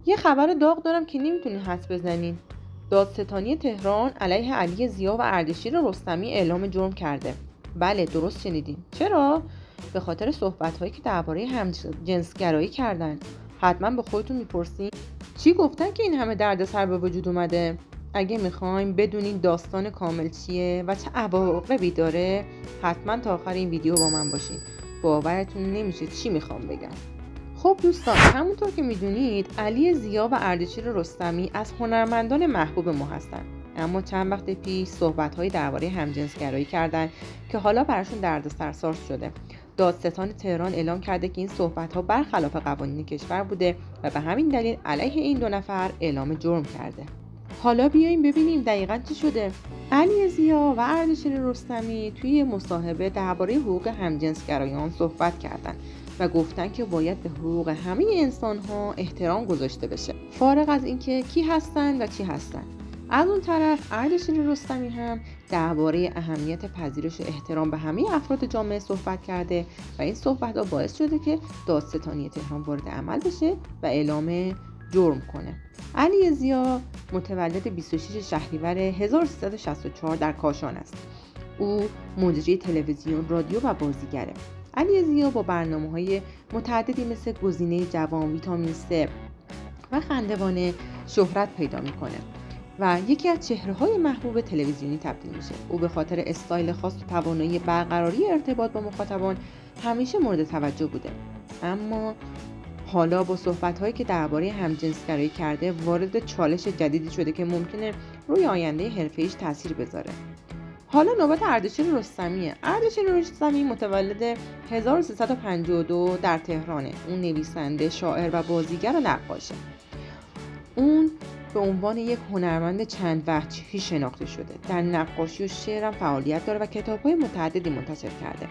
یه خبر داغ دارم که نمیتونین حدس بزنین. دادستانی تهران علیه علی ضیا و اردشیر رستمی اعلام جرم کرده. بله درست شنیدین. چرا؟ به خاطر صحبت‌هایی که درباره همجنسگرایی کردن. حتما به خودتون میپرسین چی گفتن که این همه دردسر به وجود اومده؟ اگه میخوایم بدونین داستان کامل چیه و چه عواقبی داره، حتما تا آخر این ویدیو با من باشین. باورتون نمیشه چی میخوام بگم. خب دوستان، همونطور که میدونید علی ضیا و اردشیر رستمی از هنرمندان محبوب ما هستن. اما چند وقت پیش صحبت‌هایی درباره همجنسگرایی کردن که حالا براشون دردسرساز شده. دادستان تهران اعلام کرده که این صحبت‌ها برخلاف قوانین کشور بوده و به همین دلیل علیه این دو نفر اعلام جرم کرده. حالا بیاییم ببینیم دقیقاً چی شده. علی ضیا و اردشیر رستمی توی مصاحبه درباره حقوق همجنسگرایان صحبت کردند و گفتن که باید به حقوق همه انسان‌ها احترام گذاشته بشه، فارغ از اینکه کی هستن و چی هستن. از اون طرف اردشیر رستمی هم درباره اهمیت پذیرش و احترام به همه افراد جامعه صحبت کرده و این صحبت‌ها باعث شده که دادستانی تهران وارد عمل بشه و اعلام جرم کنه. علی ضیا متولد 26 شهریور 1364 در کاشان است. او مجری تلویزیون، رادیو و بازیگره. علی ضیا با برنامه‌های متعددی مثل گزینه جوان، ویتامین C و خندوانه شهرت پیدا می‌کنه و یکی از چهره‌های محبوب تلویزیونی تبدیل میشه. او به خاطر استایل خاص و توانایی برقراری ارتباط با مخاطبان همیشه مورد توجه بوده. اما حالا با صحبت‌هایی که درباره همجنسگرایی کرده وارد چالش جدیدی شده که ممکنه روی آینده حرفه‌ایش تاثیر بذاره. حالا نوبت اردشیر رستمیه. اردشیر رستمی متولد 1352 در تهرانه. اون نویسنده، شاعر و بازیگر و نقاشه. اون به عنوان یک هنرمند چند وجهی شناخته شده. در نقاشی و شعر هم فعالیت داره و کتاب‌های متعددی منتشر کرده.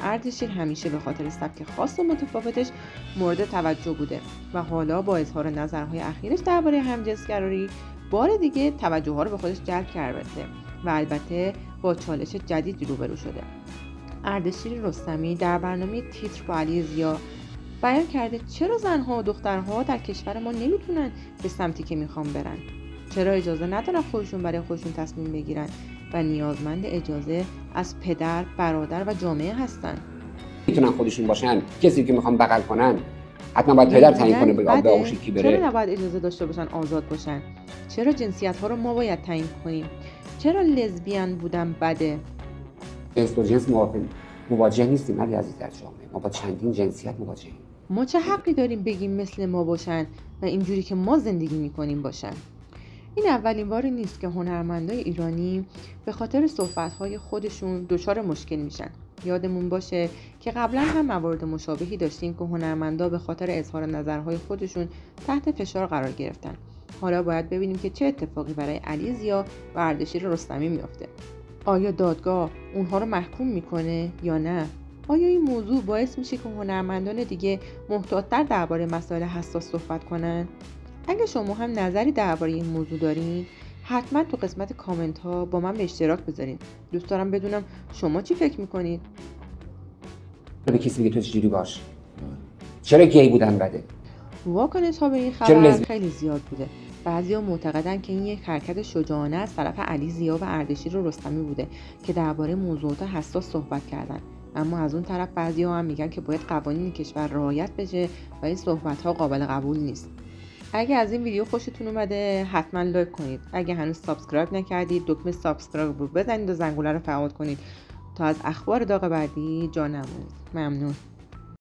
اردشیر همیشه به خاطر سبک خاص و متفاوتش مورد توجه بوده و حالا با اظهار نظرهای اخیرش درباره همجنسگرایی بار دیگه توجه ها رو به خودش جلب کرده و البته با چالش جدیدی روبرو شده. اردشیر رستمی در برنامه تیتر با علی ضیا بیان کرده چرا زنها و دخترها در کشور ما نمیتونن به سمتی که میخوان برن؟ چرا اجازه ندارن خودشون برای خودشون تصمیم بگیرن و نیازمند اجازه از پدر، برادر و جامعه هستن؟ میتونن خودشون باشن. کسی که میخوان بغل کنن حتما باید پدر تعیین کنه به آغوش کی بره. چرا نباید اجازه داشته باشن آزاد باشن؟ چرا جنسیت ها رو ما باید تعیین کنیم؟ چرا لزبیان بودن بده؟ جنس و جنس مواجه نیستیم علی عزیز در جامعه. ما با چندین جنسیت مواجهیم. ما چه حقی داریم بگیم مثل ما باشن و اینجوری که ما زندگی میکنیم باشن؟ این اولین باری نیست که هنرمندای ایرانی به خاطر صحبت‌های خودشون دچار مشکل میشن. یادمون باشه که قبلا هم موارد مشابهی داشتیم که هنرمندا به خاطر اظهار نظرهای خودشون تحت فشار قرار گرفتن. حالا باید ببینیم که چه اتفاقی برای علی ضیا و اردشیر رستمی میفته. آیا دادگاه اونها رو محکوم میکنه یا نه؟ آیا این موضوع باعث میشه که هنرمندان دیگه محتاط‌تر درباره مسائل حساس صحبت کنن؟ اگه شما هم نظری درباره این موضوع دارین، حتما تو قسمت کامنت ها با من به اشتراک بذارین. دوست دارم بدونم شما چی فکر میکنید؟ به کسی میگه تو چجوری باش؟ چرا گی بودن بده؟ واکنش ها به این خبر خیلی زیاد بوده. بعضیا معتقدن که این یک حرکت شجاعانه از طرف علی ضیا و اردشیر رستمی بوده که درباره موضوعات حساس صحبت کردن. اما از اون طرف بعضیا هم میگن که باید قوانین کشور رعایت بشه و این صحبت ها قابل قبول نیست. اگه از این ویدیو خوشتون اومده حتما لایک کنید. اگه هنوز سابسکرایب نکردید دکمه سابسکرایب رو بزنید و زنگوله رو فعال کنید تا از اخبار داغ بعدی جا نمونید. ممنون.